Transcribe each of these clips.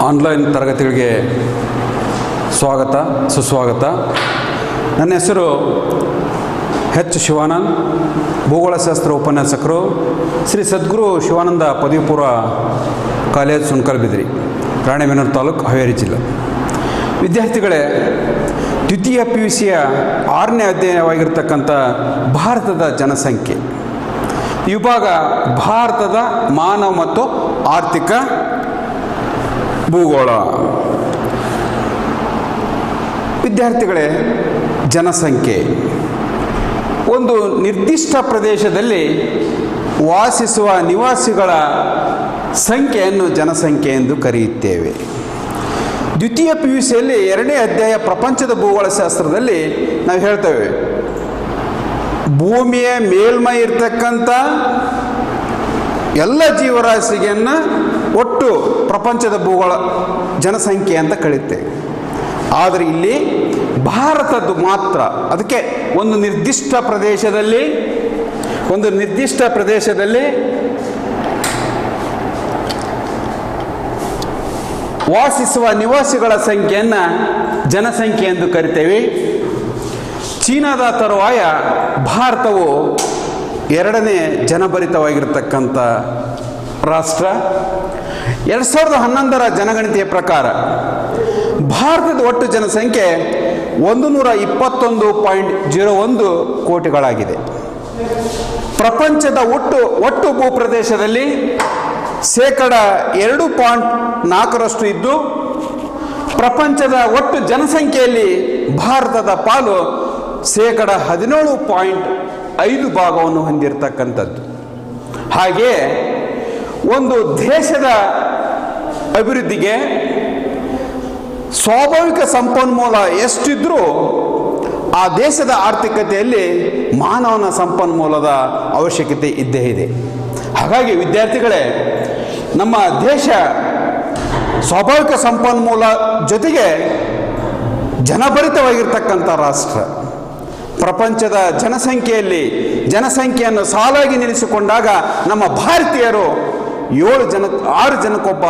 Online ತರಗತಿಗಳಿಗೆ ಸ್ವಾಗತ ಸುಸ್ವಾಗತ. ನನ್ನ ಹೆಸರು ಎಚ್ ಶಿವಾನಂದ್, ಭೂಗೋಳಶಾಸ್ತ್ರ ಉಪನ್ಯಾಸಕರು, ಶ್ರೀ ಸದ್ಗುರು ಶಿವಾನಂದ ಪದವಿ ಪೂರ್ವ ಕಾಲೇಜ್ ಸುಣಕಲ್ಬಿದ್ರಿ, ರಾಣೆಬೆನ್ನೂರು ತಾಲೂಕು, ಹಾವೇರಿ ಜಿಲ್ಲೆ. ವಿದ್ಯಾರ್ಥಿಗಳೇ, ದ್ವಿತೀಯ PUCಯ 6ನೇ ಅಧ್ಯಾಯವಾಗಿರ್ತಕ್ಕಂಥ ಭಾರತದ ಜನಸಂಖ್ಯೆ ವಿಭಾಗ, ಭಾರತದ ಮಾನವ ಮತ್ತು ಆರ್ಥಿಕ ಭೂಗೋಳ. ವಿದ್ಯಾರ್ಥಿಗಳೇ, ಜನಸಂಖ್ಯೆ ಒಂದು ನಿರ್ದಿಷ್ಟ ಪ್ರದೇಶದಲ್ಲಿ ವಾಸಿಸುವ ನಿವಾಸಿಗಳ ಸಂಖ್ಯೆಯನ್ನು ಜನಸಂಖ್ಯೆ ಎಂದು ಕರೆಯುತ್ತೇವೆ. ದ್ವಿತೀಯ PUCಯಲ್ಲಿ 2ನೇ ಅಧ್ಯಾಯ ಪ್ರಪಂಚದ ಭೂಗೋಳಶಾಸ್ತ್ರದಲ್ಲಿ ನಾವು ಹೇಳ್ತೇವೆ, ಭೂಮಿಯ ಮೇಲ್ಮೈ ಇರ್ತಕ್ಕಂಥ ಎಲ್ಲ ಜೀವರಾಶಿಯನ್ನು ಒಟ್ಟು ಪ್ರಪಂಚದ ಭೂಗೋಳ ಜನಸಂಖ್ಯೆ ಅಂತ ಕರೀತೇವೆ. ಆದರೆ ಇಲ್ಲಿ ಭಾರತದ್ದು ಮಾತ್ರ, ಅದಕ್ಕೆ ಒಂದು ನಿರ್ದಿಷ್ಟ ಪ್ರದೇಶದಲ್ಲಿ ವಾಸಿಸುವ ನಿವಾಸಿಗಳ ಸಂಖ್ಯೆಯನ್ನು ಜನಸಂಖ್ಯೆ ಎಂದು ಕರಿತೇವೆ. ಚೀನಾದ ತರುವಾಯ ಭಾರತವು 2ನೇ ಜನಭರಿತವಾಗಿರ್ತಕ್ಕಂಥ ರಾಷ್ಟ್ರ. 2011ರ ಜನಗಣತಿಯ ಪ್ರಕಾರ ಭಾರತದ ಒಟ್ಟು ಜನಸಂಖ್ಯೆ 121.01 ಕೋಟಿಗಳಾಗಿದೆ. ಪ್ರಪಂಚದ ಒಟ್ಟು ಭೂಪ್ರದೇಶದಲ್ಲಿ 2.4% ಇದ್ದು, ಪ್ರಪಂಚದ ಒಟ್ಟು ಜನಸಂಖ್ಯೆಯಲ್ಲಿ ಭಾರತದ ಪಾಲು 17.5 ಭಾಗವನ್ನು ಹೊಂದಿರತಕ್ಕಂಥದ್ದು. ಹಾಗೆಯೇ ಒಂದು ದೇಶದ ಅಭಿವೃದ್ಧಿಗೆ ಸ್ವಾಭಾವಿಕ ಸಂಪನ್ಮೂಲ ಎಷ್ಟಿದ್ರೂ ಆ ದೇಶದ ಆರ್ಥಿಕತೆಯಲ್ಲಿ ಮಾನವನ ಸಂಪನ್ಮೂಲದ ಅವಶ್ಯಕತೆ ಇದ್ದೇ ಇದೆ. ಹಾಗಾಗಿ ವಿದ್ಯಾರ್ಥಿಗಳೇ, ನಮ್ಮ ದೇಶ ಸ್ವಾಭಾವಿಕ ಸಂಪನ್ಮೂಲ ಜೊತೆಗೆ ಜನಭರಿತವಾಗಿರ್ತಕ್ಕಂಥ ರಾಷ್ಟ್ರ. ಪ್ರಪಂಚದ ಜನಸಂಖ್ಯೆಯನ್ನು ಸಾಲಾಗಿ ನಿಲ್ಲಿಸಿಕೊಂಡಾಗ ನಮ್ಮ ಭಾರತೀಯರು 6 ಜನಕ್ಕೊಬ್ಬ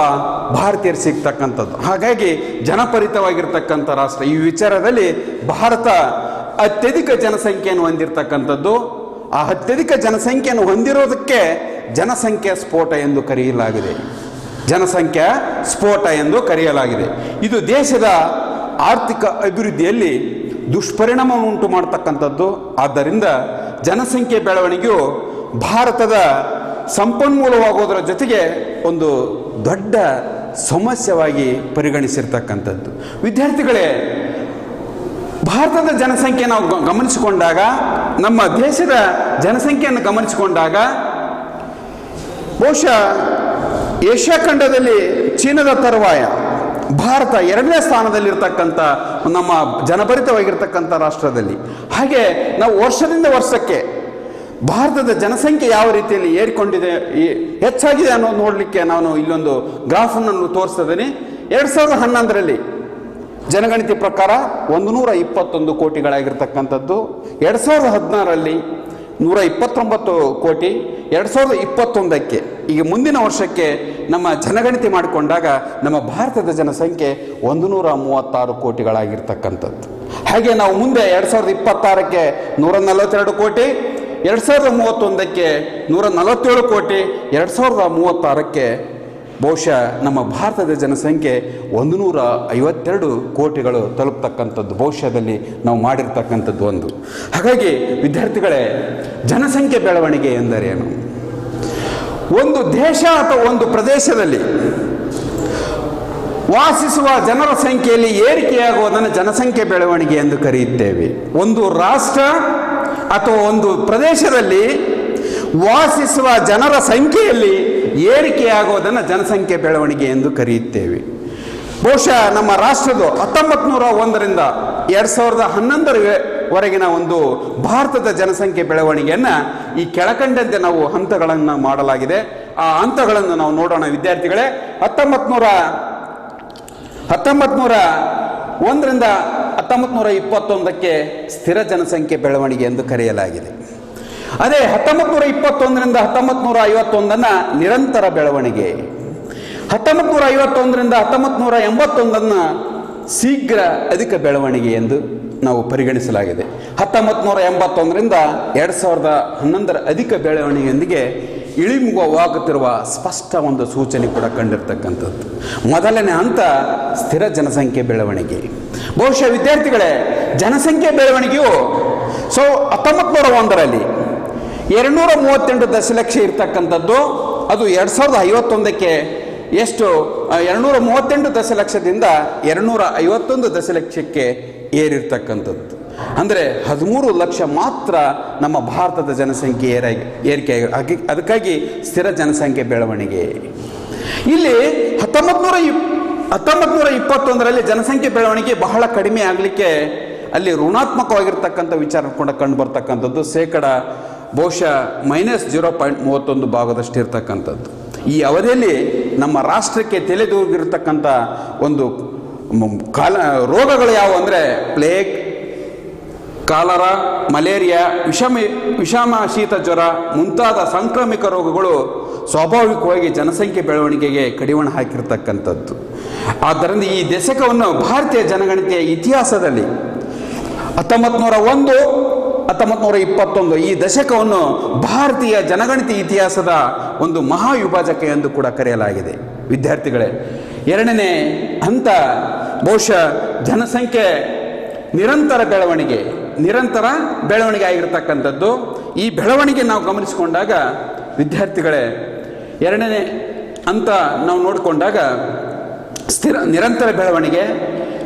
ಭಾರತೀಯರು ಸಿಗ್ತಕ್ಕಂಥದ್ದು. ಹಾಗಾಗಿ ಜನಭರಿತವಾಗಿರ್ತಕ್ಕಂಥ ರಾಷ್ಟ್ರ. ಈ ವಿಚಾರದಲ್ಲಿ ಭಾರತ ಅತ್ಯಧಿಕ ಜನಸಂಖ್ಯೆಯನ್ನು ಹೊಂದಿರತಕ್ಕಂಥದ್ದು. ಆ ಅತ್ಯಧಿಕ ಜನಸಂಖ್ಯೆಯನ್ನು ಹೊಂದಿರೋದಕ್ಕೆ ಜನಸಂಖ್ಯಾ ಸ್ಫೋಟ ಎಂದು ಕರೆಯಲಾಗಿದೆ. ಇದು ದೇಶದ ಆರ್ಥಿಕ ಅಭಿವೃದ್ಧಿಯಲ್ಲಿ ದುಷ್ಪರಿಣಾಮವನ್ನು ಉಂಟು ಮಾಡತಕ್ಕಂಥದ್ದು. ಆದ್ದರಿಂದ ಜನಸಂಖ್ಯೆ ಬೆಳವಣಿಗೆಯು ಭಾರತದ ಸಂಪನ್ಮೂಲವಾಗೋದರ ಜೊತೆಗೆ ಒಂದು ದೊಡ್ಡ ಸಮಸ್ಯೆಯಾಗಿ ಪರಿಗಣಿಸಿರ್ತಕ್ಕಂಥದ್ದು. ವಿದ್ಯಾರ್ಥಿಗಳೇ, ಭಾರತದ ಜನಸಂಖ್ಯೆ ನಾವು ಗಮನಿಸಿಕೊಂಡಾಗ, ನಮ್ಮ ದೇಶದ ಜನಸಂಖ್ಯೆಯನ್ನು ಗಮನಿಸಿಕೊಂಡಾಗ, ಬಹುಶಃ ಏಷ್ಯಾ ಖಂಡದಲ್ಲಿ ಚೀನಾದ ತರುವಾಯ ಭಾರತ 2ನೇ ಸ್ಥಾನದಲ್ಲಿರ್ತಕ್ಕಂಥ ನಮ್ಮ ಜನಭರಿತವಾಗಿರ್ತಕ್ಕಂಥ ರಾಷ್ಟ್ರದಲ್ಲಿ. ಹಾಗೆ ನಾವು ವರ್ಷದಿಂದ ವರ್ಷಕ್ಕೆ ಭಾರತದ ಜನಸಂಖ್ಯೆ ಯಾವ ರೀತಿಯಲ್ಲಿ ಏರಿಕೊಂಡಿದೆ, ಹೆಚ್ಚಾಗಿದೆ ಅನ್ನೋದು ನೋಡಲಿಕ್ಕೆ ನಾನು ಇಲ್ಲೊಂದು ಗ್ರಾಫನ್ನು ತೋರಿಸ್ತಿದ್ದೀನಿ. 2011ರಲ್ಲಿ ಜನಗಣತಿ ಪ್ರಕಾರ 121 ಕೋಟಿಗಳಾಗಿರ್ತಕ್ಕಂಥದ್ದು. 2016ರಲ್ಲಿ 129 ಕೋಟಿ. 2021ಕ್ಕೆ, ಈಗ ಮುಂದಿನ ವರ್ಷಕ್ಕೆ ನಮ್ಮ ಜನಗಣತಿ ಮಾಡಿಕೊಂಡಾಗ ನಮ್ಮ ಭಾರತದ ಜನಸಂಖ್ಯೆ 136 ಕೋಟಿಗಳಾಗಿರ್ತಕ್ಕಂಥದ್ದು. ಹಾಗೆ ನಾವು ಮುಂದೆ 2026ಕ್ಕೆ 142 ಕೋಟಿ, 2031ಕ್ಕೆ 147 ಕೋಟಿ, 2036ಕ್ಕೆ ಬಹುಶಃ ನಮ್ಮ ಭಾರತದ ಜನಸಂಖ್ಯೆ 152 ಕೋಟಿಗಳು ತಲುಪ್ತಕ್ಕಂಥದ್ದು ಭವಿಷ್ಯದಲ್ಲಿ ನಾವು ಮಾಡಿರ್ತಕ್ಕಂಥದ್ದು ಒಂದು. ಹಾಗಾಗಿ ವಿದ್ಯಾರ್ಥಿಗಳೇ, ಜನಸಂಖ್ಯೆ ಬೆಳವಣಿಗೆ ಎಂದರೇನು? ಒಂದು ದೇಶ ಅಥವಾ ಒಂದು ಪ್ರದೇಶದಲ್ಲಿ ವಾಸಿಸುವ ಜನರ ಸಂಖ್ಯೆಯಲ್ಲಿ ಏರಿಕೆಯಾಗುವುದನ್ನು ಜನಸಂಖ್ಯೆ ಬೆಳವಣಿಗೆ ಎಂದು ಕರೆಯುತ್ತೇವೆ. ಒಂದು ರಾಷ್ಟ್ರ ಅಥವಾ ಒಂದು ಪ್ರದೇಶದಲ್ಲಿ ವಾಸಿಸುವ ಜನರ ಸಂಖ್ಯೆಯಲ್ಲಿ ಏರಿಕೆಯಾಗುವುದನ್ನು ಜನಸಂಖ್ಯೆ ಬೆಳವಣಿಗೆ ಎಂದು ಕರೆಯುತ್ತೇವೆ. ಬಹುಶಃ ನಮ್ಮ ರಾಷ್ಟ್ರದ 1901ರಿಂದ 2011ರವರೆಗಿನ ಒಂದು ಭಾರತದ ಜನಸಂಖ್ಯೆ ಬೆಳವಣಿಗೆಯನ್ನು ಈ ಕೆಳಕಂಡಂತೆ ನಾವು ಹಂತಗಳನ್ನು ಮಾಡಲಾಗಿದೆ. ಆ ಹಂತಗಳನ್ನು ನಾವು ನೋಡೋಣ ವಿದ್ಯಾರ್ಥಿಗಳೇ. 1901ರಿಂದ 1921ಕ್ಕೆ ಸ್ಥಿರ ಜನಸಂಖ್ಯೆ ಬೆಳವಣಿಗೆ ಎಂದು ಕರೆಯಲಾಗಿದೆ. ಅದೇ 1921ರಿಂದ 1951 ನಿರಂತರ ಬೆಳವಣಿಗೆ. 1951ರಿಂದ 1981 ಶೀಘ್ರ ಅಧಿಕ ಬೆಳವಣಿಗೆ ಎಂದು ನಾವು ಪರಿಗಣಿಸಲಾಗಿದೆ. 1981ರಿಂದ 2011 ಅಧಿಕ ಬೆಳವಣಿಗೆಯೊಂದಿಗೆ ಇಳಿಮುಖವಾಗುತ್ತಿರುವ ಸ್ಪಷ್ಟ ಒಂದು ಸೂಚನೆ ಕೂಡ ಕಂಡಿರ್ತಕ್ಕಂಥದ್ದು. ಮೊದಲನೇ ಹಂತ ಸ್ಥಿರ ಜನಸಂಖ್ಯೆ ಬೆಳವಣಿಗೆ. ಬಹುಶಃ ವಿದ್ಯಾರ್ಥಿಗಳೇ, ಜನಸಂಖ್ಯೆ ಬೆಳವಣಿಗೆಯು 1901ರಲ್ಲಿ 238 ದಶಲಕ್ಷ ಇರ್ತಕ್ಕಂಥದ್ದು, ಅದು 2051ಕ್ಕೆ ಎಷ್ಟು 238 ದಶಲಕ್ಷದಿಂದ 251 ದಶಲಕ್ಷಕ್ಕೆ ಏರಿರ್ತಕ್ಕಂಥದ್ದು. ಅಂದರೆ 13 ಲಕ್ಷ ಮಾತ್ರ ನಮ್ಮ ಭಾರತದ ಜನಸಂಖ್ಯೆ ಏರಿಕೆ. ಅದಕ್ಕಾಗಿ ಸ್ಥಿರ ಜನಸಂಖ್ಯೆ ಬೆಳವಣಿಗೆ. ಇಲ್ಲಿ 1921ರಲ್ಲಿ ಜನಸಂಖ್ಯೆ ಬೆಳವಣಿಗೆ ಬಹಳ ಕಡಿಮೆ ಆಗಲಿಕ್ಕೆ ಅಲ್ಲಿ ಋಣಾತ್ಮಕವಾಗಿರ್ತಕ್ಕಂಥ ವಿಚಾರ ಕೂಡ ಕಂಡು ಬರ್ತಕ್ಕಂಥದ್ದು. ಬಹುಶಃ -0.31 ಭಾಗದಷ್ಟು ಇರ್ತಕ್ಕಂಥದ್ದು. ಈ ಅವಧಿಯಲ್ಲಿ ನಮ್ಮ ರಾಷ್ಟ್ರಕ್ಕೆ ತಲೆದೂಗಿರ್ತಕ್ಕಂಥ ಒಂದು ರೋಗಗಳು ಯಾವುವು ಅಂದರೆ ಪ್ಲೇಗ್, ಕಾಲರಾ, ಮಲೇರಿಯಾ, ವಿಷಮ ಶೀತ ಜ್ವರ ಮುಂತಾದ ಸಾಂಕ್ರಾಮಿಕ ರೋಗಗಳು ಸ್ವಾಭಾವಿಕವಾಗಿ ಜನಸಂಖ್ಯೆ ಬೆಳವಣಿಗೆಗೆ ಕಡಿವಾಣ ಹಾಕಿರ್ತಕ್ಕಂಥದ್ದು. ಆದ್ದರಿಂದ ಈ ದಶಕವನ್ನು ಭಾರತೀಯ ಜನಗಣತಿಯ ಇತಿಹಾಸದಲ್ಲಿ 1901, 1921 ಈ ದಶಕವನ್ನು ಭಾರತೀಯ ಜನಗಣತಿ ಇತಿಹಾಸದ ಒಂದು ಮಹಾವಿಭಾಜಕ ಎಂದು ಕೂಡ ಕರೆಯಲಾಗಿದೆ. ವಿದ್ಯಾರ್ಥಿಗಳೇ, ಎರಡನೇ ಹಂತ ಬಹುಶಃ ಜನಸಂಖ್ಯೆ ನಿರಂತರ ಬೆಳವಣಿಗೆ ಆಗಿರ್ತಕ್ಕಂಥದ್ದು. ಈ ಬೆಳವಣಿಗೆ ನಾವು ಗಮನಿಸಿಕೊಂಡಾಗ ವಿದ್ಯಾರ್ಥಿಗಳೇ, ಎರಡನೇ ಹಂತ ನಾವು ನೋಡಿಕೊಂಡಾಗ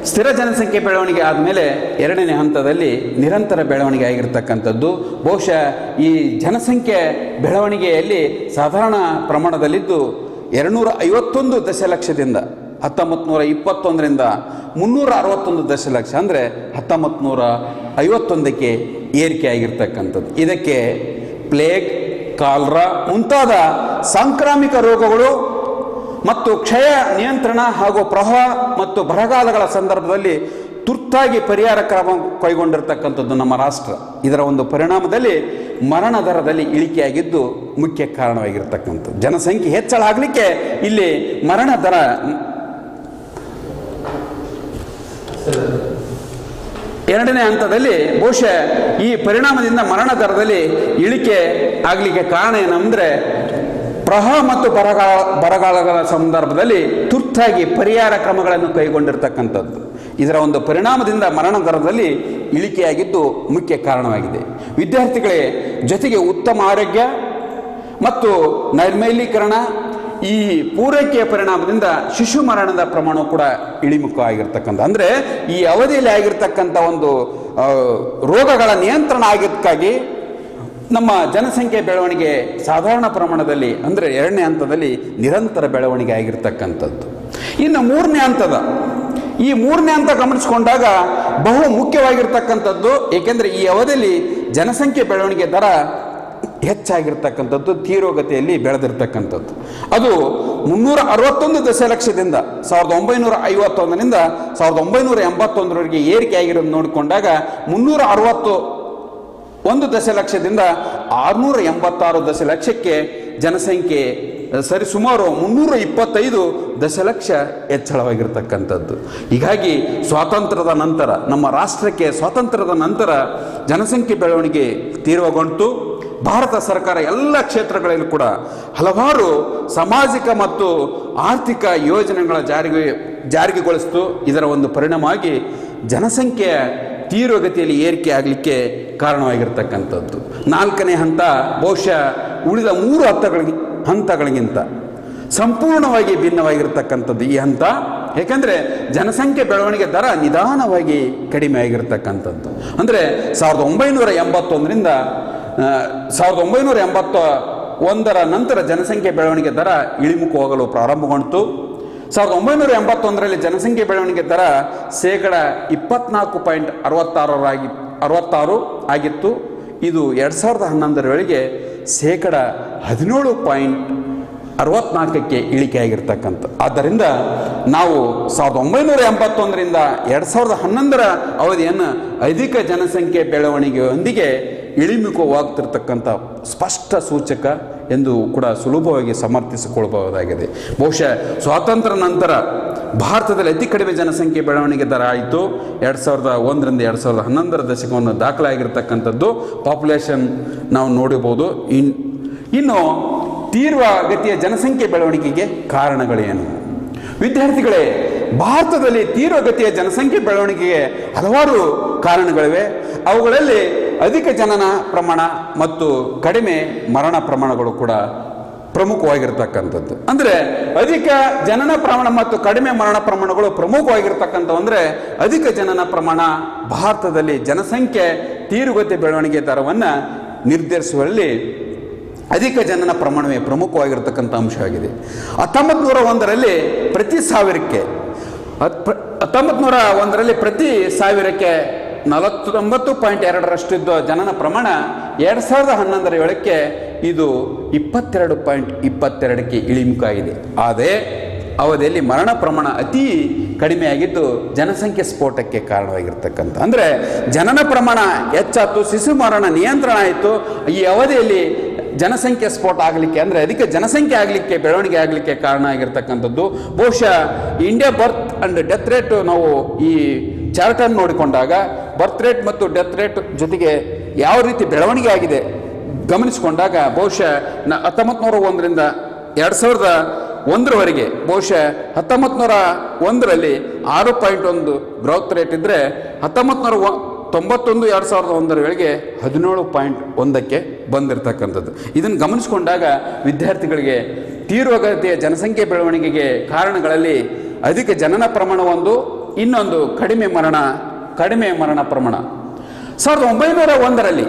ಸ್ಥಿರ ಜನಸಂಖ್ಯೆ ಬೆಳವಣಿಗೆ ಆದಮೇಲೆ ಎರಡನೇ ಹಂತದಲ್ಲಿ ನಿರಂತರ ಬೆಳವಣಿಗೆ ಆಗಿರ್ತಕ್ಕಂಥದ್ದು. ಬಹುಶಃ ಈ ಜನಸಂಖ್ಯೆ ಬೆಳವಣಿಗೆಯಲ್ಲಿ ಸಾಧಾರಣ ಪ್ರಮಾಣದಲ್ಲಿದ್ದು 251 ದಶಲಕ್ಷದಿಂದ 1921ರಿಂದ 361 ದಶಲಕ್ಷ, ಅಂದರೆ 1951ಕ್ಕೆ ಏರಿಕೆ ಆಗಿರ್ತಕ್ಕಂಥದ್ದು. ಇದಕ್ಕೆ ಪ್ಲೇಗ್, ಕಾಲರಾ ಮುಂತಾದ ಸಾಂಕ್ರಾಮಿಕ ರೋಗಗಳು ಮತ್ತು ಕ್ಷಯ ನಿಯಂತ್ರಣ ಹಾಗೂ ಪ್ರವಾಹ ಮತ್ತು ಬರಗಾಲಗಳ ಸಂದರ್ಭದಲ್ಲಿ ತುರ್ತಾಗಿ ಪರಿಹಾರ ಕ್ರಮ ಕೈಗೊಂಡಿರ್ತಕ್ಕಂಥದ್ದು ನಮ್ಮ ರಾಷ್ಟ್ರ. ಇದರ ಒಂದು ಪರಿಣಾಮದಲ್ಲಿ ಮರಣ ದರದಲ್ಲಿ ಇಳಿಕೆಯಾಗಿದ್ದು ಮುಖ್ಯ ಕಾರಣವಾಗಿರ್ತಕ್ಕಂಥದ್ದು. ಜನಸಂಖ್ಯೆ ಹೆಚ್ಚಳ ಆಗಲಿಕ್ಕೆ ಇಲ್ಲಿ ಮರಣ ದರ ಎರಡನೇ ಹಂತದಲ್ಲಿ ಬಹುಶಃ ಈ ಪರಿಣಾಮದಿಂದ ಮರಣ ದರದಲ್ಲಿ ಇಳಿಕೆ ಆಗಲಿಕ್ಕೆ ಕಾರಣ ಏನಂದರೆ ಪ್ರವಾಹ ಮತ್ತು ಬರಗಾಲಗಳ ಸಂದರ್ಭದಲ್ಲಿ ತುರ್ತಾಗಿ ಪರಿಹಾರ ಕ್ರಮಗಳನ್ನು ಕೈಗೊಂಡಿರ್ತಕ್ಕಂಥದ್ದು. ಇದರ ಒಂದು ಪರಿಣಾಮದಿಂದ ಮರಣ ದರದಲ್ಲಿ ಇಳಿಕೆಯಾಗಿದ್ದು ಮುಖ್ಯ ಕಾರಣವಾಗಿದೆ. ವಿದ್ಯಾರ್ಥಿಗಳೇ, ಜೊತೆಗೆ ಉತ್ತಮ ಆರೋಗ್ಯ ಮತ್ತು ನೈರ್ಮಲ್ಯೀಕರಣ ಈ ಪೂರೈಕೆಯ ಪರಿಣಾಮದಿಂದ ಶಿಶು ಮರಣದ ಪ್ರಮಾಣ ಕೂಡ ಇಳಿಮುಖ ಆಗಿರ್ತಕ್ಕಂಥ, ಅಂದರೆ ಈ ಅವಧಿಯಲ್ಲಿ ಆಗಿರ್ತಕ್ಕಂಥ ಒಂದು ರೋಗಗಳ ನಿಯಂತ್ರಣ ಆಗಿದ್ದಕ್ಕಾಗಿ ನಮ್ಮ ಜನಸಂಖ್ಯೆ ಬೆಳವಣಿಗೆ ಸಾಧಾರಣ ಪ್ರಮಾಣದಲ್ಲಿ, ಅಂದರೆ ಎರಡನೇ ಹಂತದಲ್ಲಿ ನಿರಂತರ ಬೆಳವಣಿಗೆ ಆಗಿರ್ತಕ್ಕಂಥದ್ದು. ಇನ್ನು ಮೂರನೇ ಹಂತ ಗಮನಿಸಿಕೊಂಡಾಗ ಬಹು ಮುಖ್ಯವಾಗಿರ್ತಕ್ಕಂಥದ್ದು. ಏಕೆಂದರೆ ಈ ಅವಧಿಯಲ್ಲಿ ಜನಸಂಖ್ಯೆ ಬೆಳವಣಿಗೆ ದರ ಹೆಚ್ಚಾಗಿರ್ತಕ್ಕಂಥದ್ದು, ತೀವ್ರಗತಿಯಲ್ಲಿ ಬೆಳೆದಿರ್ತಕ್ಕಂಥದ್ದು. ಅದು 361 ದಶಲಕ್ಷದಿಂದ 1951ರಿಂದ 1981ರವರೆಗೆ ಏರಿಕೆ ಆಗಿರೋದು ನೋಡಿಕೊಂಡಾಗ 361 ದಶಲಕ್ಷದಿಂದ 686 ದಶಲಕ್ಷಕ್ಕೆ ಜನಸಂಖ್ಯೆ ಸರಿಸುಮಾರು 325 ದಶಲಕ್ಷ ಹೆಚ್ಚಳವಾಗಿರ್ತಕ್ಕಂಥದ್ದು. ಹೀಗಾಗಿ ಸ್ವಾತಂತ್ರ್ಯದ ನಂತರ, ನಮ್ಮ ರಾಷ್ಟ್ರಕ್ಕೆ ಸ್ವಾತಂತ್ರ್ಯದ ನಂತರ ಜನಸಂಖ್ಯೆ ಬೆಳವಣಿಗೆ ತೀವ್ರಗೊಂಡು ಭಾರತ ಸರ್ಕಾರ ಎಲ್ಲ ಕ್ಷೇತ್ರಗಳಲ್ಲೂ ಕೂಡ ಹಲವಾರು ಸಾಮಾಜಿಕ ಮತ್ತು ಆರ್ಥಿಕ ಯೋಜನೆಗಳ ಜಾರಿಗೆಗೊಳಿಸಿತು. ಇದರ ಒಂದು ಪರಿಣಾಮವಾಗಿ ಜನಸಂಖ್ಯೆಯ ತೀವ್ರಗತಿಯಲ್ಲಿ ಏರಿಕೆ ಆಗಲಿಕ್ಕೆ ಕಾರಣವಾಗಿರ್ತಕ್ಕಂಥದ್ದು. ನಾಲ್ಕನೇ ಹಂತ ಬಹುಶಃ ಉಳಿದ 3 ಹಂತಗಳಿಗಿಂತ ಸಂಪೂರ್ಣವಾಗಿ ಭಿನ್ನವಾಗಿರ್ತಕ್ಕಂಥದ್ದು ಈ ಹಂತ. ಏಕೆಂದರೆ ಜನಸಂಖ್ಯೆ ಬೆಳವಣಿಗೆ ದರ ನಿಧಾನವಾಗಿ ಕಡಿಮೆ ಆಗಿರ್ತಕ್ಕಂಥದ್ದು. ಅಂದರೆ 1981ರಿಂದ 1981ರ ನಂತರ ಜನಸಂಖ್ಯೆ ಬೆಳವಣಿಗೆ ದರ ಇಳಿಮುಖ ಹೋಗಲು ಪ್ರಾರಂಭಗೊಂಡಿತು. 1981ರಲ್ಲಿ ಜನಸಂಖ್ಯೆ ಬೆಳವಣಿಗೆ ದರ -24.66 ಆಗಿತ್ತು. ಇದು 2011ರ -17.64ಕ್ಕೆ ಇಳಿಕೆ ಆಗಿರ್ತಕ್ಕಂಥ. ಆದ್ದರಿಂದ ನಾವು 1981ರಿಂದ 2011ರ ಅವಧಿಯನ್ನು ಅಧಿಕ ಜನಸಂಖ್ಯೆ ಬೆಳವಣಿಗೆಯೊಂದಿಗೆ ಇಳಿಮುಖವಾಗ್ತಿರ್ತಕ್ಕಂಥ ಸ್ಪಷ್ಟ ಸೂಚಕ ಎಂದು ಕೂಡ ಸುಲಭವಾಗಿ ಸಮರ್ಥಿಸಿಕೊಳ್ಳಬಹುದಾಗಿದೆ. ಬಹುಶಃ ಸ್ವಾತಂತ್ರ್ಯ ನಂತರ ಭಾರತದಲ್ಲಿ ಅತಿ ಕಡಿಮೆ ಜನಸಂಖ್ಯೆ ಬೆಳವಣಿಗೆ ದರ ಆಯಿತು 2001ರಿಂದ 2011 ದಶಕವನ್ನು ದಾಖಲಾಗಿರ್ತಕ್ಕಂಥದ್ದು ಪಾಪ್ಯುಲೇಷನ್ ನಾವು ನೋಡಬಹುದು. ಇನ್ನು ತೀವ್ರಗತಿಯ ಜನಸಂಖ್ಯೆ ಬೆಳವಣಿಗೆಗೆ ಕಾರಣಗಳೇನು? ವಿದ್ಯಾರ್ಥಿಗಳೇ, ಭಾರತದಲ್ಲಿ ತೀವ್ರಗತಿಯ ಜನಸಂಖ್ಯೆ ಬೆಳವಣಿಗೆಗೆ ಹಲವಾರು ಕಾರಣಗಳಿವೆ. ಅವುಗಳಲ್ಲಿ ಅಧಿಕ ಜನನ ಪ್ರಮಾಣ ಮತ್ತು ಕಡಿಮೆ ಮರಣ ಪ್ರಮಾಣಗಳು ಕೂಡ ಪ್ರಮುಖವಾಗಿರ್ತಕ್ಕಂಥದ್ದು. ಅಂದರೆ ಅಧಿಕ ಜನನ ಪ್ರಮಾಣ ಮತ್ತು ಕಡಿಮೆ ಮರಣ ಪ್ರಮಾಣಗಳು ಪ್ರಮುಖವಾಗಿರ್ತಕ್ಕಂಥವು. ಅಂದರೆ ಅಧಿಕ ಜನನ ಪ್ರಮಾಣ ಭಾರತದಲ್ಲಿ ಜನಸಂಖ್ಯೆ ತೀವ್ರಗತಿ ಬೆಳವಣಿಗೆ ದರವನ್ನು ನಿರ್ಧರಿಸುವಲ್ಲಿ ಅಧಿಕ ಜನನ ಪ್ರಮಾಣವೇ ಪ್ರಮುಖವಾಗಿರ್ತಕ್ಕಂಥ ಅಂಶವಾಗಿದೆ. 1901ರಲ್ಲಿ ಪ್ರತಿ ಸಾವಿರಕ್ಕೆ 49.2% ಇದ್ದ ಜನನ ಪ್ರಮಾಣ 2011ಕ್ಕೆ ಇದು 22.22ಕ್ಕೆ ಇಳಿಮುಖಾಗಿದೆ. ಆದರೆ ಅವಧಿಯಲ್ಲಿ ಮರಣ ಪ್ರಮಾಣ ಅತಿ ಕಡಿಮೆಯಾಗಿದ್ದು ಜನಸಂಖ್ಯೆ ಸ್ಫೋಟಕ್ಕೆ ಕಾರಣವಾಗಿರ್ತಕ್ಕಂಥ. ಅಂದರೆ ಜನನ ಪ್ರಮಾಣ ಹೆಚ್ಚಾಯಿತು, ಶಿಶು ಮರಣ ನಿಯಂತ್ರಣ ಆಯಿತು. ಈ ಅವಧಿಯಲ್ಲಿ ಜನಸಂಖ್ಯೆ ಸ್ಫೋಟ ಆಗಲಿಕ್ಕೆ, ಅಂದರೆ ಅಧಿಕ ಜನಸಂಖ್ಯೆ ಆಗಲಿಕ್ಕೆ, ಬೆಳವಣಿಗೆ ಆಗಲಿಕ್ಕೆ ಕಾರಣ ಆಗಿರ್ತಕ್ಕಂಥದ್ದು. ಬಹುಶಃ India birth and death rate ನಾವು ಈ ಚಾರ್ಟನ್ನು ನೋಡಿಕೊಂಡಾಗ ಬರ್ತ್ ರೇಟ್ ಮತ್ತು ಡೆತ್ ರೇಟ್ ಜೊತೆಗೆ ಯಾವ ರೀತಿ ಬೆಳವಣಿಗೆ ಆಗಿದೆ ಗಮನಿಸಿಕೊಂಡಾಗ ಬಹುಶಃ 1901ರಿಂದ 2001ರವರೆಗೆ ಬಹುಶಃ 1901ರಲ್ಲಿ 6.1 ಗ್ರೋತ್ ರೇಟ್ ಇದ್ದರೆ 1991-2001ಗಳಿಗೆ 17.1ಕ್ಕೆ ಬಂದಿರತಕ್ಕಂಥದ್ದು. ಇದನ್ನು ಗಮನಿಸಿಕೊಂಡಾಗ ವಿದ್ಯಾರ್ಥಿಗಳಿಗೆ ತೀವ್ರಗತಿಯ ಜನಸಂಖ್ಯೆ ಬೆಳವಣಿಗೆಗೆ ಕಾರಣಗಳಲ್ಲಿ ಅಧಿಕ ಜನನ ಪ್ರಮಾಣ ಒಂದು, ಇನ್ನೊಂದು ಕಡಿಮೆ ಮರಣ ಪ್ರಮಾಣ. 1901ರಲ್ಲಿ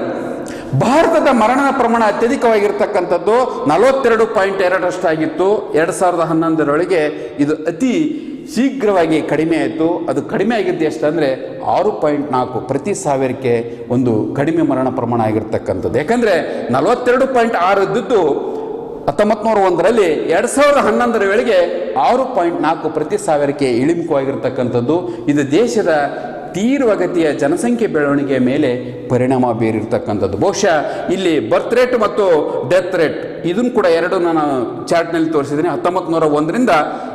ಭಾರತದ ಮರಣದ ಪ್ರಮಾಣ ಅತ್ಯಧಿಕವಾಗಿರ್ತಕ್ಕಂಥದ್ದು 42.2 2011ರೊಳಗೆ ಇದು ಅತಿ ಶೀಘ್ರವಾಗಿ ಕಡಿಮೆ ಆಯಿತು. ಅದು ಕಡಿಮೆ ಆಗಿದ್ದು ಎಷ್ಟು ಅಂದರೆ 6.4 ಪ್ರತಿ ಸಾವಿರಕ್ಕೆ ಒಂದು ಕಡಿಮೆ ಮರಣ ಪ್ರಮಾಣ ಆಗಿರ್ತಕ್ಕಂಥದ್ದು. ಯಾಕಂದರೆ 42.6 ಇದ್ದದ್ದು 1901ರಲ್ಲಿ 2011ರ 6.4 ಪ್ರತಿ ಸಾವಿರಕ್ಕೆ ಇಳಿಮುಖವಾಗಿರ್ತಕ್ಕಂಥದ್ದು. ಇದು ದೇಶದ ತೀವ್ರಗತಿಯ ಜನಸಂಖ್ಯೆ ಬೆಳವಣಿಗೆಯ ಮೇಲೆ ಪರಿಣಾಮ ಬೀರಿರ್ತಕ್ಕಂಥದ್ದು. ಬಹುಶಃ ಇಲ್ಲಿ ಬರ್ತ್ ರೇಟ್ ಮತ್ತು ಡೆತ್ ರೇಟ್ ಇದನ್ನು ಕೂಡ ಎರಡು ನಾನು ಚಾರ್ಟ್ನಲ್ಲಿ ತೋರಿಸಿದ್ದೀನಿ. 1901ರಿಂದ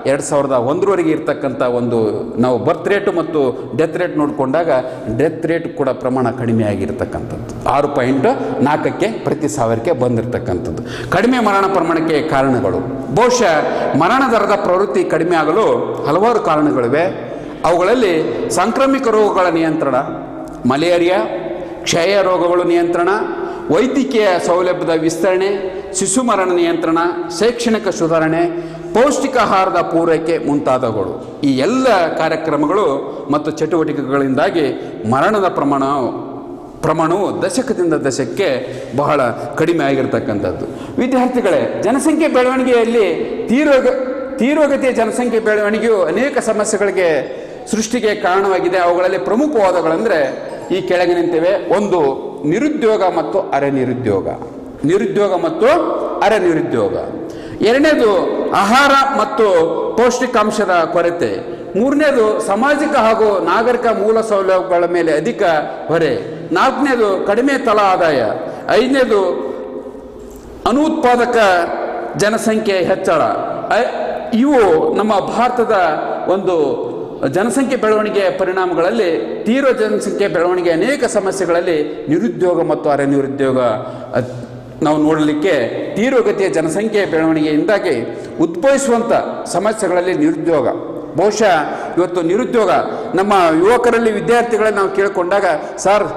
2001ರವರೆಗೆ ಇರ್ತಕ್ಕಂಥ ಒಂದು ನಾವು ಬರ್ತ್ ರೇಟು ಮತ್ತು ಡೆತ್ ರೇಟ್ ನೋಡಿಕೊಂಡಾಗ ಡೆತ್ ರೇಟ್ ಕೂಡ ಪ್ರಮಾಣ ಕಡಿಮೆ ಆಗಿರ್ತಕ್ಕಂಥದ್ದು, 6.4ಕ್ಕೆ ಪ್ರತಿ ಸಾವಿರಕ್ಕೆ ಬಂದಿರತಕ್ಕಂಥದ್ದು. ಕಡಿಮೆ ಮರಣ ಪ್ರಮಾಣಕ್ಕೆ ಕಾರಣಗಳು, ಬಹುಶಃ ಮರಣ ದರದ ಪ್ರವೃತ್ತಿ ಕಡಿಮೆ ಆಗಲು ಹಲವಾರು ಕಾರಣಗಳಿವೆ. ಅವುಗಳಲ್ಲಿ ಸಾಂಕ್ರಾಮಿಕ ರೋಗಗಳ ನಿಯಂತ್ರಣ, ಮಲೇರಿಯಾ, ಕ್ಷಯ ರೋಗಗಳು ನಿಯಂತ್ರಣ, ವೈದ್ಯಕೀಯ ಸೌಲಭ್ಯದ ವಿಸ್ತರಣೆ, ಶಿಶು ಮರಣ ನಿಯಂತ್ರಣ, ಶೈಕ್ಷಣಿಕ ಸುಧಾರಣೆ, ಪೌಷ್ಟಿಕಾಹಾರದ ಪೂರೈಕೆ ಮುಂತಾದವುಗಳು. ಈ ಎಲ್ಲ ಕಾರ್ಯಕ್ರಮಗಳು ಮತ್ತು ಚಟುವಟಿಕೆಗಳಿಂದಾಗಿ ಮರಣದ ಪ್ರಮಾಣವು ದಶಕದಿಂದ ದಶಕಕ್ಕೆ ಬಹಳ ಕಡಿಮೆ ಆಗಿರ್ತಕ್ಕಂಥದ್ದು. ವಿದ್ಯಾರ್ಥಿಗಳೇ, ಜನಸಂಖ್ಯೆ ಬೆಳವಣಿಗೆಯಲ್ಲಿ ತೀವ್ರಗತಿಯ ಜನಸಂಖ್ಯೆ ಬೆಳವಣಿಗೆಯು ಅನೇಕ ಸಮಸ್ಯೆಗಳಿಗೆ ಸೃಷ್ಟಿಗೆ ಕಾರಣವಾಗಿದೆ. ಅವುಗಳಲ್ಲಿ ಪ್ರಮುಖವಾದವುಗಳೆಂದರೆ ಈ ಕೆಳಗಿನಂತಿವೆ. ಒಂದು, ನಿರುದ್ಯೋಗ ಮತ್ತು ಅರೆನಿರುದ್ಯೋಗ. ಎರಡನೇದು, ಆಹಾರ ಮತ್ತು ಪೌಷ್ಟಿಕಾಂಶದ ಕೊರತೆ. ಮೂರನೇದು, ಸಾಮಾಜಿಕ ಹಾಗೂ ನಾಗರಿಕ ಮೂಲ ಸೌಲಭ್ಯಗಳ ಮೇಲೆ ಅಧಿಕ ಹೊರೆ. ನಾಲ್ಕನೇದು, ಕಡಿಮೆ ತಲಾ ಆದಾಯ. ಐದನೇದು, ಅನುತ್ಪಾದಕ ಜನಸಂಖ್ಯೆ ಹೆಚ್ಚಳ. ಇವು ನಮ್ಮ ಭಾರತದ ಒಂದು ಜನಸಂಖ್ಯೆ ಬೆಳವಣಿಗೆಯ ಪರಿಣಾಮಗಳಲ್ಲಿ ತೀವ್ರ ಜನಸಂಖ್ಯೆ ಬೆಳವಣಿಗೆ ಅನೇಕ ಸಮಸ್ಯೆಗಳಲ್ಲಿ ನಿರುದ್ಯೋಗ ಮತ್ತು ಅರೆನಿರುದ್ಯೋಗ ನಾವು ನೋಡಲಿಕ್ಕೆ ತೀವ್ರಗತಿಯ ಜನಸಂಖ್ಯೆ ಬೆಳವಣಿಗೆಯಿಂದಾಗಿ ಉದ್ಭವಿಸುವಂಥ ಸಮಸ್ಯೆಗಳಲ್ಲಿ ನಿರುದ್ಯೋಗ. ಬಹುಶಃ ಇವತ್ತು ನಿರುದ್ಯೋಗ ನಮ್ಮ ಯುವಕರಲ್ಲಿ ವಿದ್ಯಾರ್ಥಿಗಳಲ್ಲಿ ನಾವು ಕೇಳಿಕೊಂಡಾಗ, ಸರ್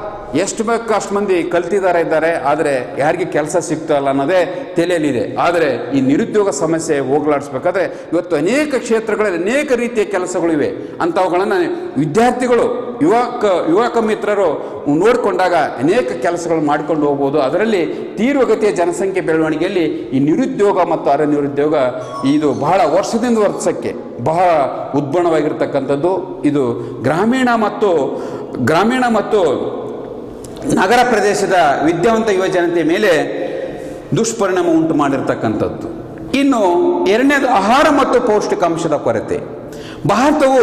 ಎಷ್ಟು ಬೇಕು ಅಷ್ಟು ಮಂದಿ ಕಲ್ತಿದ್ದಾರೆ, ಆದರೆ ಯಾರಿಗೆ ಕೆಲಸ ಸಿಗ್ತಾಯಿಲ್ಲ ಅನ್ನೋದೇ ತಲೆಯಲ್ಲಿದೆ. ಆದರೆ ಈ ನಿರುದ್ಯೋಗ ಸಮಸ್ಯೆ ಹೋಗಲಾಡಿಸ್ಬೇಕಾದ್ರೆ ಇವತ್ತು ಅನೇಕ ಕ್ಷೇತ್ರಗಳಲ್ಲಿ ಅನೇಕ ರೀತಿಯ ಕೆಲಸಗಳಿವೆ. ಅಂಥವುಗಳನ್ನು ವಿದ್ಯಾರ್ಥಿಗಳು ಯುವಕ ಮಿತ್ರರು ನೋಡಿಕೊಂಡಾಗ ಅನೇಕ ಕೆಲಸಗಳು ಮಾಡಿಕೊಂಡು ಹೋಗ್ಬೋದು. ಅದರಲ್ಲಿ ತೀವ್ರಗತಿಯ ಜನಸಂಖ್ಯೆ ಬೆಳವಣಿಗೆಯಲ್ಲಿ ಈ ನಿರುದ್ಯೋಗ ಮತ್ತು ಅರೆನಿರುದ್ಯೋಗ ಇದು ಬಹಳ ವರ್ಷದಿಂದ ವರ್ಷಕ್ಕೆ ಬಹಳ ಉದ್ಭವವಾಗಿರ್ತಕ್ಕಂಥದ್ದು. ಇದು ಗ್ರಾಮೀಣ ಮತ್ತು ನಗರ ಪ್ರದೇಶದ ವಿದ್ಯಾವಂತ ಯುವ ಜನತೆಯ ಮೇಲೆ ದುಷ್ಪರಿಣಾಮ ಉಂಟು ಮಾಡಿರ್ತಕ್ಕಂಥದ್ದು. ಇನ್ನು ಎರಡನೇದು, ಆಹಾರ ಮತ್ತು ಪೌಷ್ಟಿಕಾಂಶದ ಕೊರತೆ. ಭಾರತವು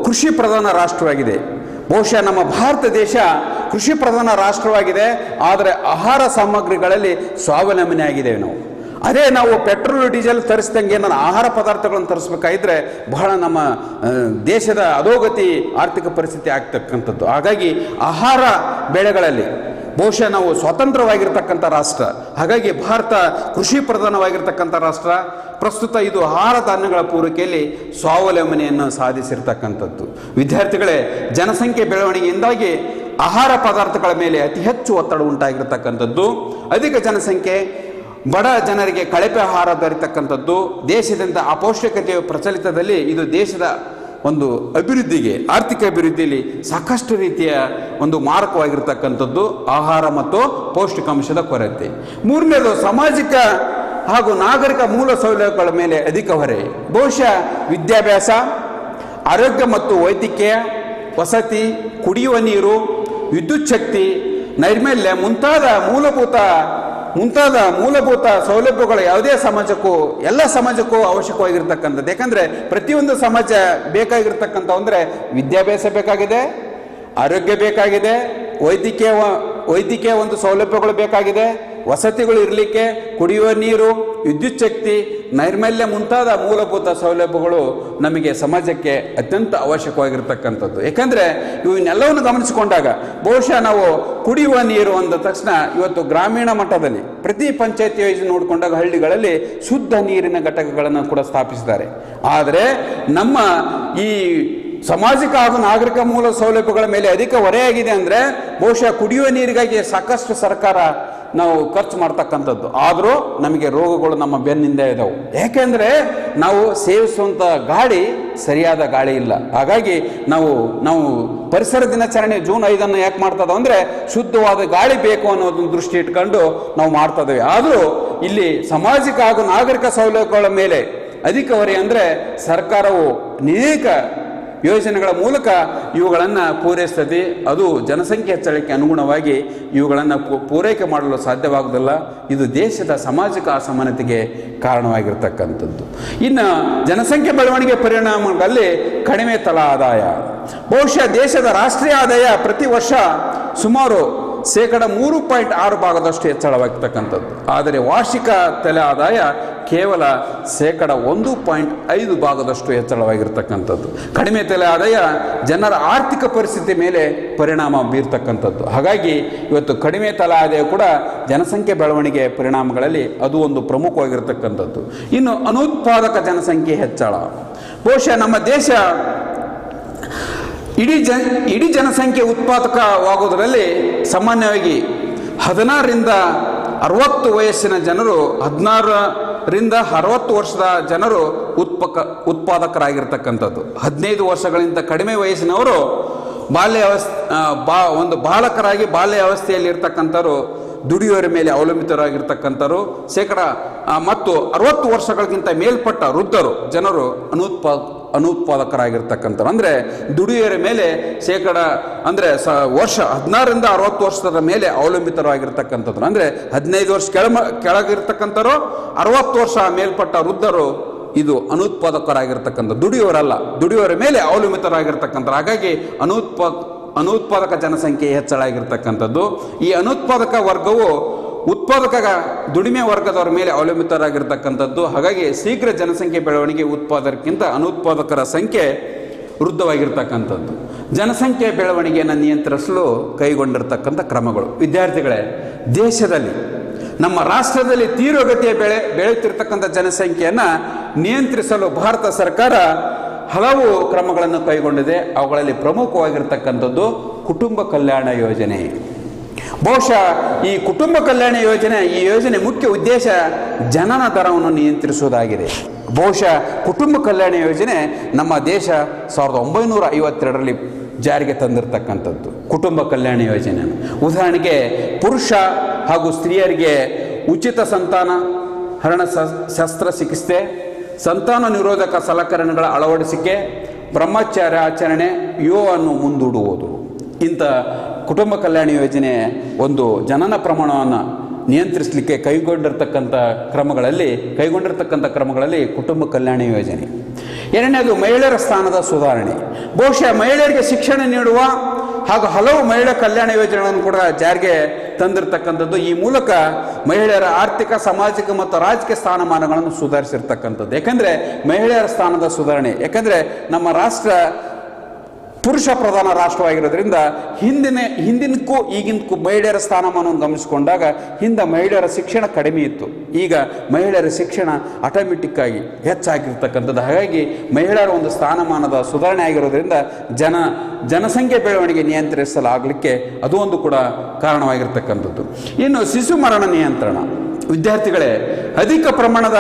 ಕೃಷಿ ಪ್ರಧಾನ ರಾಷ್ಟ್ರವಾಗಿದೆ. ಬಹುಶಃ ನಮ್ಮ ಭಾರತ ದೇಶ ಕೃಷಿ ಪ್ರಧಾನ ರಾಷ್ಟ್ರವಾಗಿದೆ, ಆದರೆ ಆಹಾರ ಸಾಮಗ್ರಿಗಳಲ್ಲಿ ಸ್ವಾವಲಂಬನೆ ಆಗಿದ್ದೇವೆ ನಾವು. ಅದೇ ನಾವು ಪೆಟ್ರೋಲ್ ಡೀಸೆಲ್ ತರಿಸಿದಂಗೆ ನಾನು ಆಹಾರ ಪದಾರ್ಥಗಳನ್ನು ತರಿಸ್ಬೇಕಾಗಿದ್ರೆ ಬಹಳ ನಮ್ಮ ದೇಶದ ಅಧೋಗತಿ ಆರ್ಥಿಕ ಪರಿಸ್ಥಿತಿ ಆಗ್ತಕ್ಕಂಥದ್ದು. ಹಾಗಾಗಿ ಆಹಾರ ಬೆಳೆಗಳಲ್ಲಿ ಬಹುಶಃ ನಾವು ಸ್ವತಂತ್ರವಾಗಿರ್ತಕ್ಕಂಥ ರಾಷ್ಟ್ರ. ಹಾಗಾಗಿ ಭಾರತ ಕೃಷಿ ಪ್ರಧಾನವಾಗಿರ್ತಕ್ಕಂಥ ರಾಷ್ಟ್ರ. ಪ್ರಸ್ತುತ ಇದು ಆಹಾರ ಧಾನ್ಯಗಳ ಪೂರೈಕೆಯಲ್ಲಿ ಸ್ವಾವಲಂಬನೆಯನ್ನು ಸಾಧಿಸಿರ್ತಕ್ಕಂಥದ್ದು. ವಿದ್ಯಾರ್ಥಿಗಳೇ, ಜನಸಂಖ್ಯೆ ಬೆಳವಣಿಗೆಯಿಂದಾಗಿ ಆಹಾರ ಪದಾರ್ಥಗಳ ಮೇಲೆ ಅತಿ ಹೆಚ್ಚು ಒತ್ತಡ ಉಂಟಾಗಿರ್ತಕ್ಕಂಥದ್ದು. ಅಧಿಕ ಜನಸಂಖ್ಯೆ, ಬಡ ಜನರಿಗೆ ಕಳಪೆ ಆಹಾರ ದೊರೆತಕ್ಕಂಥದ್ದು, ದೇಶದಿಂದ ಅಪೌಷ್ಟಿಕತೆಯ ಪ್ರಚಲಿತದಲ್ಲಿ ಇದು ದೇಶದ ಒಂದು ಅಭಿವೃದ್ಧಿಗೆ, ಆರ್ಥಿಕ ಅಭಿವೃದ್ಧಿಯಲ್ಲಿ ಸಾಕಷ್ಟು ರೀತಿಯ ಒಂದು ಮಾರಕವಾಗಿರ್ತಕ್ಕಂಥದ್ದು ಆಹಾರ ಮತ್ತು ಪೌಷ್ಟಿಕಾಂಶದ ಕೊರತೆ. ಮೂರನೇದು ಸಾಮಾಜಿಕ ಹಾಗೂ ನಾಗರಿಕ ಮೂಲ ಸೌಲಭ್ಯಗಳ ಮೇಲೆ ಅಧಿಕ ಹೊರೆ. ಬಹುಶಃ ವಿದ್ಯಾಭ್ಯಾಸ, ಆರೋಗ್ಯ ಮತ್ತು ವೈದ್ಯಕೀಯ, ವಸತಿ, ಕುಡಿಯುವ ನೀರು, ವಿದ್ಯುತ್ ಶಕ್ತಿ, ನೈರ್ಮಲ್ಯ ಮುಂತಾದ ಮೂಲಭೂತ ಸೌಲಭ್ಯಗಳು ಯಾವುದೇ ಸಮಾಜಕ್ಕೂ, ಎಲ್ಲ ಸಮಾಜಕ್ಕೂ ಅವಶ್ಯಕವಾಗಿರ್ತಕ್ಕಂಥದ್ದು. ಯಾಕಂದರೆ ಪ್ರತಿಯೊಂದು ಸಮಾಜ ಬೇಕಾಗಿರ್ತಕ್ಕಂಥ ಅಂದರೆ ವಿದ್ಯಾಭ್ಯಾಸ ಬೇಕಾಗಿದೆ, ಆರೋಗ್ಯ ಬೇಕಾಗಿದೆ, ವೈದ್ಯಕೀಯ ಒಂದು ಸೌಲಭ್ಯಗಳು ಬೇಕಾಗಿದೆ, ವಸತಿಗಳು ಇರಲಿಕ್ಕೆ, ಕುಡಿಯುವ ನೀರು, ವಿದ್ಯುತ್ ಶಕ್ತಿ, ನೈರ್ಮಲ್ಯ ಮುಂತಾದ ಮೂಲಭೂತ ಸೌಲಭ್ಯಗಳು ನಮಗೆ ಸಮಾಜಕ್ಕೆ ಅತ್ಯಂತ ಅವಶ್ಯಕವಾಗಿರ್ತಕ್ಕಂಥದ್ದು. ಏಕೆಂದರೆ ಇವನ್ನೆಲ್ಲವನ್ನು ಗಮನಿಸಿಕೊಂಡಾಗ ಬಹುಶಃ ನಾವು ಕುಡಿಯುವ ನೀರು ಅಂದ ತಕ್ಷಣ ಇವತ್ತು ಗ್ರಾಮೀಣ ಮಟ್ಟದಲ್ಲಿ ಪ್ರತಿ ಪಂಚಾಯತಿ ಯೋಜನೆ ನೋಡಿಕೊಂಡಾಗ ಹಳ್ಳಿಗಳಲ್ಲಿ ಶುದ್ಧ ನೀರಿನ ಘಟಕಗಳನ್ನು ಕೂಡ ಸ್ಥಾಪಿಸಿದ್ದಾರೆ. ಆದರೆ ನಮ್ಮ ಈ ಸಾಮಾಜಿಕ ಹಾಗೂ ನಾಗರಿಕ ಮೂಲ ಸೌಲಭ್ಯಗಳ ಮೇಲೆ ಅಧಿಕ ಹೊರೆಯಾಗಿದೆ. ಅಂದರೆ ಬಹುಶಃ ಕುಡಿಯುವ ನೀರಿಗಾಗಿ ಸಾಕಷ್ಟು ಸರ್ಕಾರ ನಾವು ಖರ್ಚು ಮಾಡ್ತಕ್ಕಂಥದ್ದು, ಆದರೂ ನಮಗೆ ರೋಗಗಳು ನಮ್ಮ ಬೆನ್ನಿಂದ ಇದಾವೆ. ಯಾಕೆಂದರೆ ನಾವು ಸೇವಿಸುವಂಥ ಗಾಳಿ ಸರಿಯಾದ ಗಾಳಿ ಇಲ್ಲ. ಹಾಗಾಗಿ ನಾವು ಪರಿಸರ ದಿನಾಚರಣೆ ಜೂನ್ 5 ಯಾಕೆ ಮಾಡ್ತದ ಅಂದರೆ ಶುದ್ಧವಾದ ಗಾಳಿ ಬೇಕು ಅನ್ನೋದನ್ನು ದೃಷ್ಟಿ ಇಟ್ಕೊಂಡು ನಾವು ಮಾಡ್ತಾ ಇದ್ದೇವೆ. ಆದರೂ ಇಲ್ಲಿ ಸಾಮಾಜಿಕ ಹಾಗೂ ನಾಗರಿಕ ಸೌಲಭ್ಯಗಳ ಮೇಲೆ ಅಧಿಕ ಹೊರೆ ಅಂದರೆ ಸರ್ಕಾರವು ಅನೇಕ ಯೋಜನೆಗಳ ಮೂಲಕ ಇವುಗಳನ್ನು ಪೂರೈಸ್ತದೆ. ಅದು ಜನಸಂಖ್ಯೆ ಹೆಚ್ಚಳಕ್ಕೆ ಅನುಗುಣವಾಗಿ ಇವುಗಳನ್ನು ಪೂರೈಕೆ ಮಾಡಲು ಸಾಧ್ಯವಾಗುವುದಿಲ್ಲ. ಇದು ದೇಶದ ಸಾಮಾಜಿಕ ಅಸಮಾನತೆಗೆ ಕಾರಣವಾಗಿರ್ತಕ್ಕಂಥದ್ದು. ಇನ್ನು ಜನಸಂಖ್ಯೆ ಬೆಳವಣಿಗೆ ಪರಿಣಾಮಗಳಲ್ಲಿ ಕಡಿಮೆ ತಲಾ ಆದಾಯ. ಬಹುಶಃ ದೇಶದ ರಾಷ್ಟ್ರೀಯ ಆದಾಯ ಪ್ರತಿ ವರ್ಷ ಸುಮಾರು 3.6% ಹೆಚ್ಚಳವಾಗಿರ್ತಕ್ಕಂಥದ್ದು. ಆದರೆ ವಾರ್ಷಿಕ ತಲಾ ಆದಾಯ ಕೇವಲ 1.5% ಹೆಚ್ಚಳವಾಗಿರ್ತಕ್ಕಂಥದ್ದು. ಕಡಿಮೆ ತಲಾ ಆದಾಯ ಜನರ ಆರ್ಥಿಕ ಪರಿಸ್ಥಿತಿ ಮೇಲೆ ಪರಿಣಾಮ ಬೀರ್ತಕ್ಕಂಥದ್ದು. ಹಾಗಾಗಿ ಇವತ್ತು ಕಡಿಮೆ ತಲಾ ಆದಾಯ ಕೂಡ ಜನಸಂಖ್ಯೆ ಬೆಳವಣಿಗೆ ಪರಿಣಾಮಗಳಲ್ಲಿ ಅದು ಒಂದು ಪ್ರಮುಖವಾಗಿರ್ತಕ್ಕಂಥದ್ದು. ಇನ್ನು ಅನುತ್ಪಾದಕ ಜನಸಂಖ್ಯೆ ಹೆಚ್ಚಳ. ಬಹುಶಃ ನಮ್ಮ ದೇಶ ಇಡೀ ಜನಸಂಖ್ಯೆ ಉತ್ಪಾದಕವಾಗುವುದರಲ್ಲಿ ಸಾಮಾನ್ಯವಾಗಿ 16ರಿಂದ 60 ವಯಸ್ಸಿನ ಜನರು, 16ರಿಂದ 60 ವರ್ಷದ ಜನರು ಉತ್ಪಾದಕರಾಗಿರ್ತಕ್ಕಂಥದ್ದು. 15 ವರ್ಷಗಳಿಂದ ಕಡಿಮೆ ವಯಸ್ಸಿನವರು ಬಾಲಕರಾಗಿ ಬಾಲ್ಯ ಅವಸ್ಥೆಯಲ್ಲಿ ಇರ್ತಕ್ಕಂಥವ್ರು, ದುಡಿಯೋರ ಮೇಲೆ ಅವಲಂಬಿತರಾಗಿರ್ತಕ್ಕಂಥವ್ರು ಮತ್ತು 60 ವರ್ಷಗಳಿಗಿಂತ ಮೇಲ್ಪಟ್ಟ ವೃದ್ಧರು ಜನರು ಅನುತ್ಪಾದಕರಾಗಿರ್ತಕ್ಕಂಥವ್ರು. ಅಂದರೆ ದುಡಿಯೋರ ಮೇಲೆ ವರ್ಷ 16ರಿಂದ 60 ವರ್ಷದ ಮೇಲೆ ಅವಲಂಬಿತರಾಗಿರ್ತಕ್ಕಂಥದ್ದು. ಅಂದರೆ 15 ವರ್ಷ ಕೆಳಗಿರ್ತಕ್ಕಂಥವ್ರು, 60 ವರ್ಷ ಮೇಲ್ಪಟ್ಟ ವೃದ್ಧರು ಇದು ಅನುತ್ಪಾದಕರಾಗಿರ್ತಕ್ಕಂಥ, ದುಡಿಯೋರಲ್ಲ, ದುಡಿಯೋರ ಮೇಲೆ ಅವಲಂಬಿತರಾಗಿರ್ತಕ್ಕಂಥವ್ರು. ಹಾಗಾಗಿ ಅನುತ್ಪಾದಕ ಜನಸಂಖ್ಯೆ ಹೆಚ್ಚಳ ಆಗಿರ್ತಕ್ಕಂಥದ್ದು. ಈ ಅನುತ್ಪಾದಕ ವರ್ಗವು ದುಡಿಮೆ ವರ್ಗದವರ ಮೇಲೆ ಅವಲಂಬಿತರಾಗಿರ್ತಕ್ಕಂಥದ್ದು. ಹಾಗಾಗಿ ಶೀಘ್ರ ಜನಸಂಖ್ಯೆ ಬೆಳವಣಿಗೆ ಉತ್ಪಾದಕಕ್ಕಿಂತ ಅನುತ್ಪಾದಕರ ಸಂಖ್ಯೆ ವೃದ್ಧವಾಗಿರ್ತಕ್ಕಂಥದ್ದು. ಜನಸಂಖ್ಯೆ ಬೆಳವಣಿಗೆಯನ್ನು ನಿಯಂತ್ರಿಸಲು ಕೈಗೊಂಡಿರ್ತಕ್ಕಂಥ ಕ್ರಮಗಳು. ವಿದ್ಯಾರ್ಥಿಗಳೇ, ದೇಶದಲ್ಲಿ ನಮ್ಮ ರಾಷ್ಟ್ರದಲ್ಲಿ ತೀವ್ರಗತಿಯ ಬೆಳೆಯುತ್ತಿರ್ತಕ್ಕಂಥ ಜನಸಂಖ್ಯೆಯನ್ನು ನಿಯಂತ್ರಿಸಲು ಭಾರತ ಸರ್ಕಾರ ಹಲವು ಕ್ರಮಗಳನ್ನು ಕೈಗೊಂಡಿದೆ. ಅವುಗಳಲ್ಲಿ ಪ್ರಮುಖವಾಗಿರ್ತಕ್ಕಂಥದ್ದು ಕುಟುಂಬ ಕಲ್ಯಾಣ ಯೋಜನೆ. ಬಹುಶಃ ಈ ಕುಟುಂಬ ಕಲ್ಯಾಣ ಯೋಜನೆ ಮುಖ್ಯ ಉದ್ದೇಶ ಜನನ ದರವನ್ನು ನಿಯಂತ್ರಿಸುವುದಾಗಿದೆ. ಬಹುಶಃ ಕುಟುಂಬ ಕಲ್ಯಾಣ ಯೋಜನೆ ನಮ್ಮ ದೇಶ 1952ರಲ್ಲಿ ಜಾರಿಗೆ ತಂದಿರತಕ್ಕಂಥದ್ದು ಕುಟುಂಬ ಕಲ್ಯಾಣ ಯೋಜನೆ. ಉದಾಹರಣೆಗೆ ಪುರುಷ ಹಾಗೂ ಸ್ತ್ರೀಯರಿಗೆ ಉಚಿತ ಸಂತಾನ ಹರಣ ಶಸ್ತ್ರಚಿಕಿತ್ಸೆ, ಸಂತಾನ ನಿರೋಧಕ ಸಲಕರಣೆಗಳ ಅಳವಡಿಸಿಕೆ, ಬ್ರಹ್ಮಚಾರ್ಯ ಆಚರಣೆ ಇವನ್ನು ಮುಂದೂಡುವುದು. ಇಂಥ ಕುಟುಂಬ ಕಲ್ಯಾಣ ಯೋಜನೆ ಒಂದು ಜನನ ಪ್ರಮಾಣವನ್ನು ನಿಯಂತ್ರಿಸಲಿಕ್ಕೆ ಕೈಗೊಂಡಿರ್ತಕ್ಕಂಥ ಕ್ರಮಗಳಲ್ಲಿ ಕುಟುಂಬ ಕಲ್ಯಾಣ ಯೋಜನೆ. ಎರಡನೇದು ಮಹಿಳೆಯರ ಸ್ಥಾನದ ಸುಧಾರಣೆ. ಬಹುಶಃ ಮಹಿಳೆಯರಿಗೆ ಶಿಕ್ಷಣ ನೀಡುವ ಹಾಗೂ ಹಲವು ಮಹಿಳಾ ಕಲ್ಯಾಣ ಯೋಜನೆಗಳನ್ನು ಕೂಡ ಜಾರಿಗೆ ತಂದಿರತಕ್ಕಂಥದ್ದು. ಈ ಮೂಲಕ ಮಹಿಳೆಯರ ಆರ್ಥಿಕ, ಸಾಮಾಜಿಕ ಮತ್ತು ರಾಜಕೀಯ ಸ್ಥಾನಮಾನಗಳನ್ನು ಸುಧಾರಿಸಿರ್ತಕ್ಕಂಥದ್ದು. ಯಾಕಂದರೆ ಮಹಿಳೆಯರ ಸ್ಥಾನದ ಸುಧಾರಣೆ, ಯಾಕಂದರೆ ನಮ್ಮ ರಾಷ್ಟ್ರ ಪುರುಷ ಪ್ರಧಾನ ರಾಷ್ಟ್ರವಾಗಿರೋದ್ರಿಂದ ಹಿಂದಿನಕ್ಕೂ ಈಗಿನಕ್ಕೂ ಮಹಿಳೆಯರ ಸ್ಥಾನಮಾನವನ್ನು ಗಮನಿಸಿಕೊಂಡಾಗ ಹಿಂದೆ ಮಹಿಳೆಯರ ಶಿಕ್ಷಣ ಕಡಿಮೆ ಇತ್ತು. ಈಗ ಮಹಿಳೆಯರ ಶಿಕ್ಷಣ ಆಟೋಮೆಟಿಕ್ ಆಗಿ ಹೆಚ್ಚಾಗಿರ್ತಕ್ಕಂಥದ್ದು. ಹಾಗಾಗಿ ಮಹಿಳೆಯರ ಒಂದು ಸ್ಥಾನಮಾನದ ಸುಧಾರಣೆ ಆಗಿರೋದ್ರಿಂದ ಜನಸಂಖ್ಯೆ ಬೆಳವಣಿಗೆ ನಿಯಂತ್ರಿಸಲಾಗಲಿಕ್ಕೆ ಅದು ಒಂದು ಕೂಡ ಕಾರಣವಾಗಿರ್ತಕ್ಕಂಥದ್ದು. ಇನ್ನು ಶಿಶು ಮರಣ ನಿಯಂತ್ರಣ. ವಿದ್ಯಾರ್ಥಿಗಳೇ, ಅಧಿಕ ಪ್ರಮಾಣದ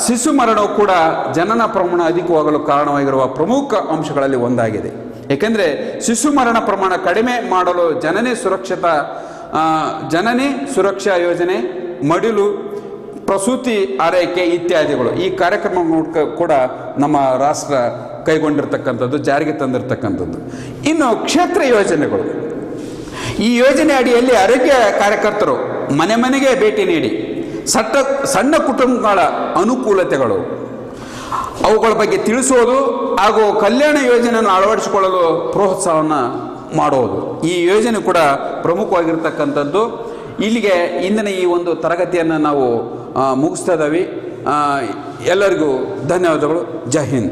ಶಿಶು ಮರಣವು ಕೂಡ ಜನನ ಪ್ರಮಾಣ ಅಧಿಕವಾಗಲು ಕಾರಣವಾಗಿರುವ ಪ್ರಮುಖ ಅಂಶಗಳಲ್ಲಿ ಒಂದಾಗಿದೆ. ಏಕೆಂದರೆ ಶಿಶು ಮರಣ ಪ್ರಮಾಣ ಕಡಿಮೆ ಮಾಡಲು ಜನನಿ ಸುರಕ್ಷಾ ಯೋಜನೆ, ಮಡಿಲು ಪ್ರಸೂತಿ ಆರೈಕೆ ಇತ್ಯಾದಿಗಳು ಈ ಕಾರ್ಯಕ್ರಮ ಕೂಡ ನಮ್ಮ ರಾಷ್ಟ್ರ ಕೈಗೊಂಡಿರ್ತಕ್ಕಂಥದ್ದು, ಜಾರಿಗೆ ತಂದಿರತಕ್ಕಂಥದ್ದು. ಇನ್ನು ಕ್ಷೇತ್ರ ಯೋಜನೆಗಳು. ಈ ಯೋಜನೆ ಅಡಿಯಲ್ಲಿ ಆರೋಗ್ಯ ಕಾರ್ಯಕರ್ತರು ಮನೆ ಮನೆಗೆ ಭೇಟಿ ನೀಡಿ ಸಣ್ಣ ಕುಟುಂಬಗಳ ಅನುಕೂಲತೆಗಳು ಅವುಗಳ ಬಗ್ಗೆ ತಿಳಿಸೋದು ಹಾಗೂ ಕಲ್ಯಾಣ ಯೋಜನೆಯನ್ನು ಅಳವಡಿಸಿಕೊಳ್ಳಲು ಪ್ರೋತ್ಸಾಹವನ್ನು ಮಾಡೋದು. ಈ ಯೋಜನೆ ಕೂಡ ಪ್ರಮುಖವಾಗಿರ್ತಕ್ಕಂಥದ್ದು. ಇಲ್ಲಿಗೆ ಇಂದಿನ ಈ ಒಂದು ತರಗತಿಯನ್ನು ನಾವು ಮುಗಿಸ್ತಾ ಇದ್ದೀವಿ. ಎಲ್ಲರಿಗೂ ಧನ್ಯವಾದಗಳು. ಜೈ ಹಿಂದ್.